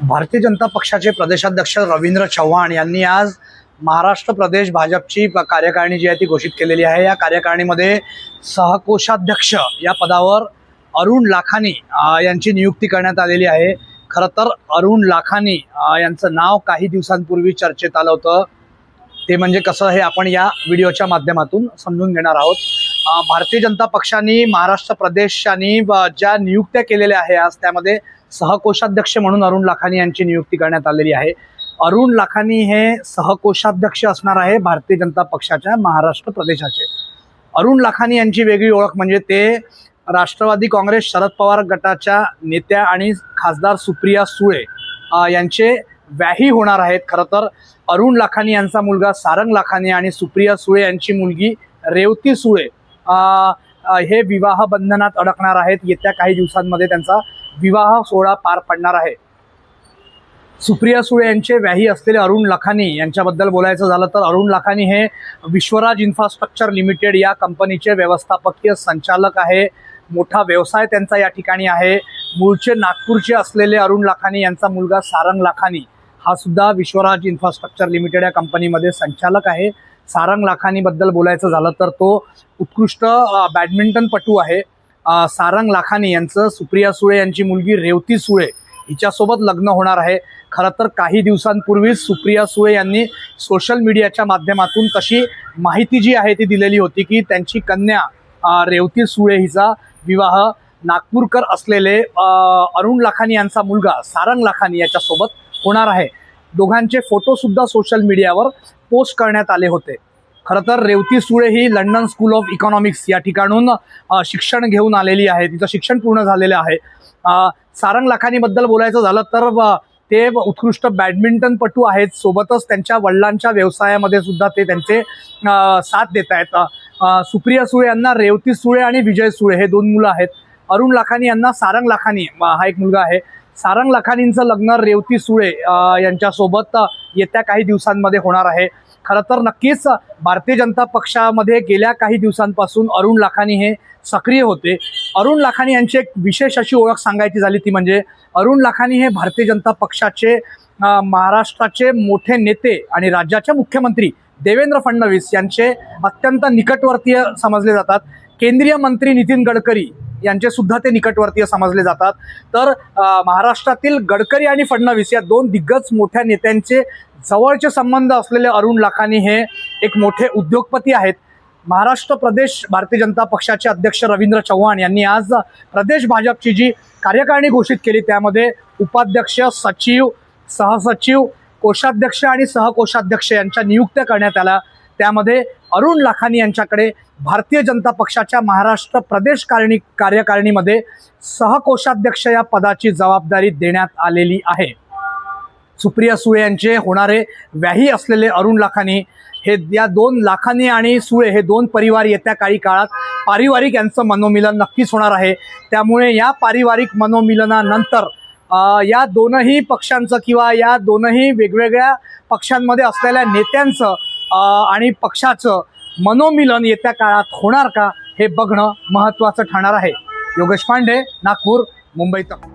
भारतीय जनता पक्षाचे प्रदेशाध्यक्ष रवींद्र चव्हाण यांनी आज महाराष्ट्र प्रदेश भाजपची कार्यकारिणी जी आहे ती घोषित केलेली आहे। या कार्यकारिणीमध्ये सहकोषाध्यक्ष या पदावर अरुण लाखानी यांची नियुक्ती करण्यात आलेली आहे। खरं तर अरुण लाखानी यांचं नाव काही दिवसांपूर्वी चर्चेत आलं होतं, ते म्हणजे कसं हे आपण या व्हिडिओच्या माध्यमातून समजून घेणार आहोत। भारतीय जनता पक्षाने महाराष्ट्र प्रदेशाने ज्या नियुक्त्या केलेल्या आहे आज त्यामध्ये सहकोषाध्यक्ष म्हणून अरुण लाखानी यांची नियुक्ती करण्यात आलेली आहे। अरुण लाखानी हे सहकोषाध्यक्ष असणार आहे भारतीय जनता पक्षाच्या महाराष्ट्र प्रदेशाचे। अरुण लाखानी यांची वेगळी ओळख म्हणजे ते राष्ट्रवादी काँग्रेस शरद पवार गटाच्या नेत्या आणि खासदार सुप्रिया सुळे यांचे व्याही होणार आहेत। खरं तर अरुण लाखानी यांचा मुलगा सारंग लाखानी आणि सुप्रिया सुळे यांची मुलगी रेवती सुळे हे विवाह बंधनात अडकणार आहेत। येत्या काही दिवसांमध्ये त्यांचा विवाह सोहळा पार पडणार आहे। सुप्रिया सुळे यांचे व्याही असलेले अरुण लाखानी यांच्याबद्दल बोलायचं झालं तर अरुण लाखानी हे विश्वराज इन्फ्रास्ट्रक्चर लिमिटेड या कंपनीचे व्यवस्थापकीय संचालक आहे। मोठा व्यवसाय त्यांचा या ठिकाणी आहे। मूळचे नागपूरचे असलेले अरुण लाखानी यांचा मुलगा सारंग लाखानी हा सुद्धा विश्वराज इन्फ्रास्ट्रक्चर लिमिटेड या कंपनीमध्ये संचालक आहे। सारंग लाखानीबद्दल बोलायचं झालं तर तो उत्कृष्ट बॅडमिंटनपटू आहे। सारंग लाखानी यांचं सुप्रिया सुळे यांची मुलगी रेवती सुळे हिच्यासोबत लग्न होणार आहे। खरं तर काही दिवसांपूर्वीच सुप्रिया सुळे यांनी सोशल मीडियाच्या माध्यमातून तशी माहिती जी आहे ती दिलेली होती की त्यांची कन्या रेवती सुळे हिचा विवाह नागपूरकर असलेले अरुण लाखानी यांचा मुलगा सारंग लाखानी याच्यासोबत होणार आहे। दोघांचे फोटोसुद्धा सोशल मीडियावर पोस्ट करण्यात आले होते। खरं तर रेवती सुळे ही लंडन स्कूल ऑफ इकॉनॉमिक्स या ठिकाणून शिक्षण घेऊन आलेली आहे, तिचं शिक्षण पूर्ण झालेलं आहे। सारंग लाखानीबद्दल बोलायचं झालं तर ते उत्कृष्ट बॅडमिंटनपटू आहेत, सोबतच त्यांच्या वडिलांच्या व्यवसायामध्ये सुद्धा ते त्यांचे साथ देत आहेत। सुप्रिया सुळे यांना रेवती सुळे आणि विजय सुळे हे दोन मुलं आहेत। अरुण लाखानी यांना सारंग लाखानी हा एक मुलगा आहे। सारंग लाखानींचं लग्न रेवती सुळे यांच्यासोबत येत्या काही दिवसांमध्ये होणार आहे। खरं तर नक्कीच भारतीय जनता पक्षामध्ये गेल्या काही दिवसांपासून अरुण लाखानी हे सक्रिय होते। अरुण लाखानी यांची एक विशेष अशी ओळख सांगायची झाली ती म्हणजे अरुण लाखानी हे भारतीय जनता पक्षाचे महाराष्ट्राचे मोठे नेते आणि राज्याचे मुख्यमंत्री देवेंद्र फडणवीस यांचे अत्यंत निकटवर्तीय समजले जातात। केंद्रीय मंत्री नितीन गडकरी यांचे सुद्धा ते निकटवर्तीय समजले जातात। तर महाराष्ट्रातील गडकरी आणि फडणवीस या दोन दिग्गज मोठ्या नेत्यांचे जवळचे संबंध असलेले अरुण लाखानी हे एक मोठे उद्योगपती आहेत। महाराष्ट्र प्रदेश भारतीय जनता पक्षाचे अध्यक्ष रवींद्र चव्हाण यांनी आज प्रदेश भाजपची जी कार्यकारिणी घोषित केली त्यामध्ये उपाध्यक्ष, सचिव, सहसचिव, कोषाध्यक्ष आणि सहकोषाध्यक्ष यांच्या नियुक्त्या करण्यात आल्या। त्यामध्ये अरुण लाखानी यांच्याकडे भारतीय जनता पक्षाच्या महाराष्ट्र प्रदेश कार्यकारिणीमध्ये सहकोषाध्यक्ष या पदाची जबाबदारी देण्यात आलेली आहे। सुप्रिया सुळे यांचे होणारे व्याही असलेले अरुण लाखानी हे या दोन लाखानी आणि सुळे हे दोन परिवार येत्या काही काळात पारिवारिक यांचं मनोमिलन नक्कीच होणार आहे। त्यामुळे या पारिवारिक मनोमिलनानंतर या दोनही पक्षांचं किंवा या दोनही वेगवेगळ्या पक्षांमध्ये असलेल्या नेत्यांचं आणि पक्षाचं मनोमिलन येत्या काळात होणार का हे बघणं महत्त्वाचं ठरणार आहे। योगेश पांडे, नागपूर, मुंबई तक।